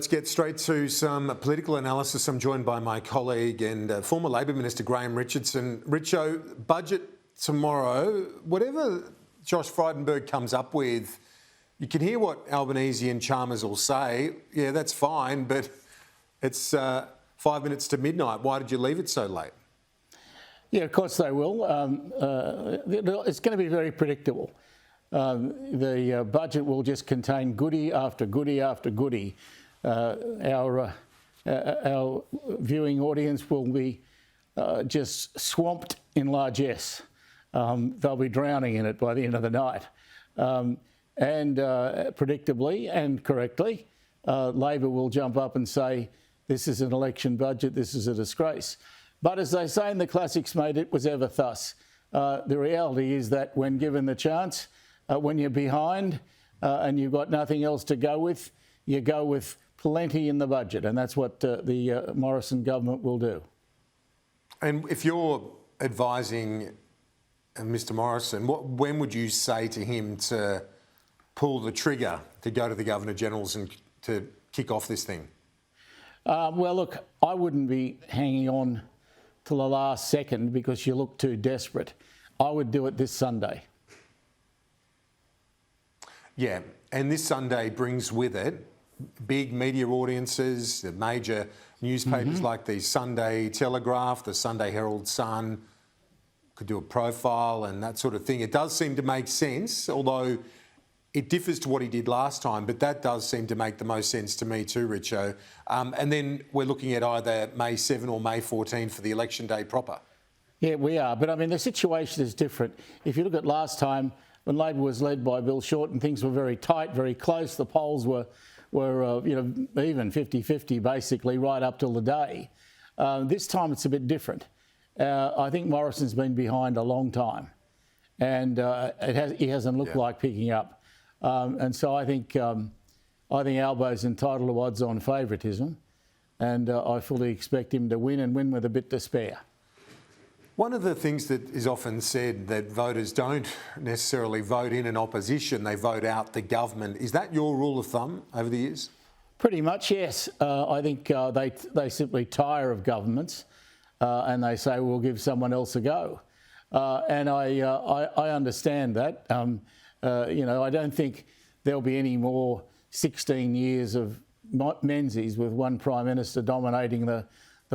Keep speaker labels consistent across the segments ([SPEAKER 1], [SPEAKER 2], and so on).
[SPEAKER 1] Let's get straight to some political analysis. I'm joined by my colleague and former Labor Minister Graham Richardson. Richo, budget tomorrow, whatever Josh Frydenberg comes up with, you can hear what Albanese and Chalmers will say. Yeah, that's fine, but it's 5 minutes to midnight. Why did you leave it so late?
[SPEAKER 2] Yeah, of course they will. It's going to be very predictable. The budget will just contain goodie after goodie after goodie. Our viewing audience will be just swamped in largesse. They'll be drowning in it by the end of the night. And predictably and correctly, Labor will jump up and say, this is an election budget, this is a disgrace. But as they say in the classics, mate, it was ever thus. The reality is that when given the chance, when you're behind and you've got nothing else to go with, you go with plenty in the budget, and that's what the Morrison government will do.
[SPEAKER 1] And if you're advising Mr Morrison, when would you say to him to pull the trigger to go to the Governor-Generals and to kick off this thing?
[SPEAKER 2] Well, look, I wouldn't be hanging on till the last second because you look too desperate. I would do it this Sunday. Yeah,
[SPEAKER 1] and this Sunday brings with it big media audiences, the major newspapers like the Sunday Telegraph, the Sunday Herald Sun, could do a profile and that sort of thing. It does seem to make sense, although it differs to what he did last time, but that does seem to make the most sense to me too, Richo. And then we're looking at either May 7 or May 14 for the election day proper.
[SPEAKER 2] Yeah, we are. But I mean, the situation is different. If you look at last time, when Labor was led by Bill Shorten, things were very tight, very close. The polls were even 50-50 basically right up till the day. This time it's a bit different. I think Morrison's been behind a long time, and he hasn't looked like picking up. And so I think Albo's entitled to odds-on favouritism, and I fully expect him to win and win with a bit to spare.
[SPEAKER 1] One of the things that is often said that voters don't necessarily vote in an opposition, they vote out the government. Is that your rule of thumb over the years?
[SPEAKER 2] Pretty much, yes. I think they simply tire of governments and they say, we'll give someone else a go. And I understand that. I don't think there'll be any more 16 years of Menzies with one Prime Minister dominating the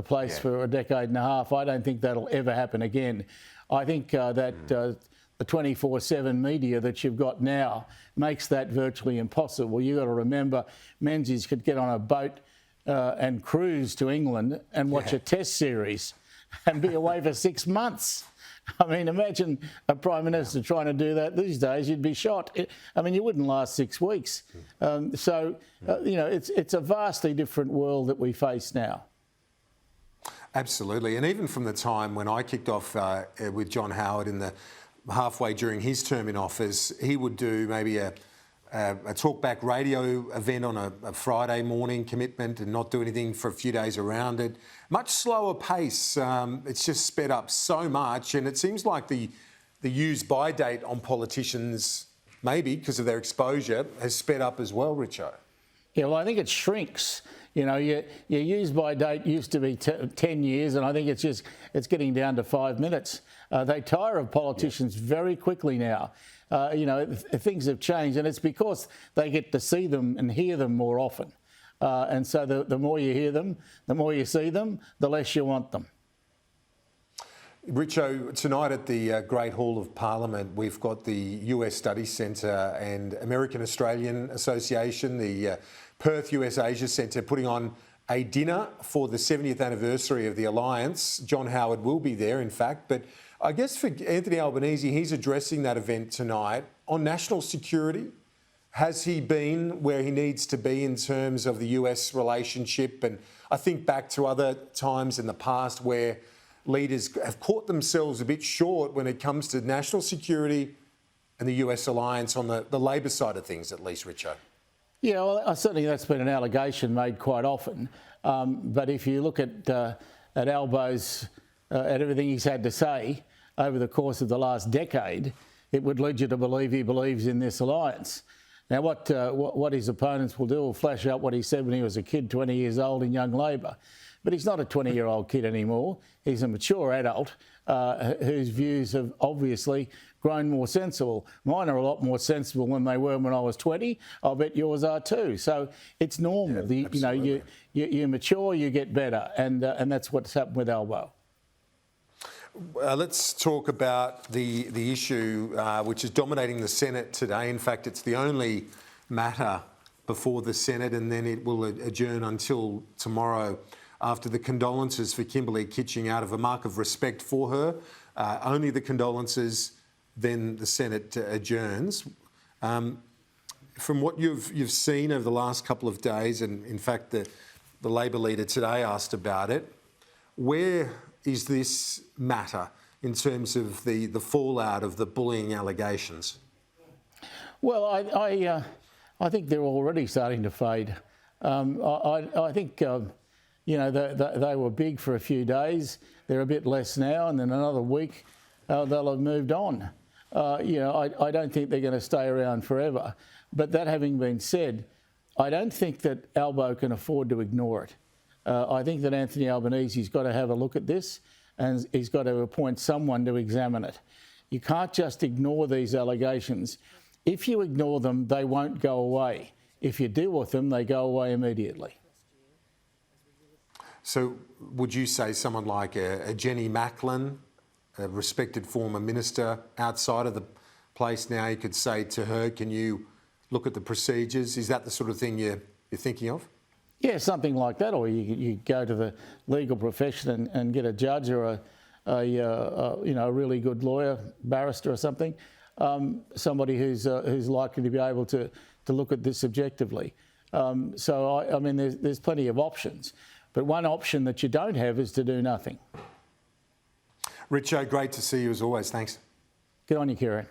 [SPEAKER 2] place for a decade and a half. I don't think that'll ever happen again. I think that the 24/7 media that you've got now makes that virtually impossible. You've got to remember Menzies could get on a boat and cruise to England and watch a test series and be away for 6 months. I mean, imagine a Prime Minister trying to do that these days, you'd be shot. You wouldn't last 6 weeks. It's a vastly different world that we face now.
[SPEAKER 1] Absolutely, and even from the time when I kicked off with John Howard in the halfway during his term in office, he would do maybe a talkback radio event on a Friday morning commitment and not do anything for a few days around it. Much slower pace. It's just sped up so much, and it seems like the use-by date on politicians, maybe because of their exposure, has sped up as well, Richo.
[SPEAKER 2] Yeah, well, I think it shrinks. Your use-by date used to be 10 years, and I think it's getting down to 5 minutes. They tire of politicians very quickly now. Things have changed, and it's because they get to see them and hear them more often. And so the more you hear them, the more you see them, the less you want them.
[SPEAKER 1] Richo, tonight at the Great Hall of Parliament, we've got the US Studies Centre and American Australian Association, the Perth US Asia Centre, putting on a dinner for the 70th anniversary of the Alliance. John Howard will be there, in fact, but I guess for Anthony Albanese, he's addressing that event tonight on national security. Has he been where he needs to be in terms of the US relationship? And I think back to other times in the past where leaders have caught themselves a bit short when it comes to national security and the US alliance on the Labor side of things, at least, Richo.
[SPEAKER 2] Yeah, well, certainly that's been an allegation made quite often. But if you look at Albo's, at everything he's had to say over the course of the last decade, it would lead you to believe he believes in this alliance. Now, what his opponents will do will flash up what he said when he was a kid, 20 years old in Young Labor. But he's not a 20-year-old kid anymore. He's a mature adult whose views have obviously grown more sensible. Mine are a lot more sensible than they were when I was 20. I'll bet yours are too. So it's normal.
[SPEAKER 1] Yeah,
[SPEAKER 2] you mature, you get better, and that's what's happened with Albo.
[SPEAKER 1] Let's talk about the issue which is dominating the Senate today. In fact, it's the only matter before the Senate, and then it will adjourn until tomorrow after the condolences for Kimberley Kitching out of a mark of respect for her. Only the condolences, then the Senate adjourns. From what you've seen over the last couple of days, and in fact the Labor leader today asked about it, where is this matter in terms of the fallout of the bullying allegations?
[SPEAKER 2] Well, I think they're already starting to fade. I think they were big for a few days. They're a bit less now, and then another week they'll have moved on. I don't think they're going to stay around forever. But that having been said, I don't think that Albo can afford to ignore it. I think that Anthony Albanese's got to have a look at this, and he's got to appoint someone to examine it. You can't just ignore these allegations. If you ignore them, they won't go away. If you deal with them, they go away immediately.
[SPEAKER 1] So would you say someone like a Jenny Macklin, a respected former minister outside of the place now, you could say to her, can you look at the procedures? Is that the sort of thing you're thinking of?
[SPEAKER 2] Yeah, something like that, or you go to the legal profession and get a judge or a really good lawyer, barrister or something, somebody who's likely to be able to look at this objectively. I mean, there's plenty of options, but one option that you don't have is to do nothing.
[SPEAKER 1] Richo, great to see you as always. Thanks.
[SPEAKER 2] Good on you, Kieran.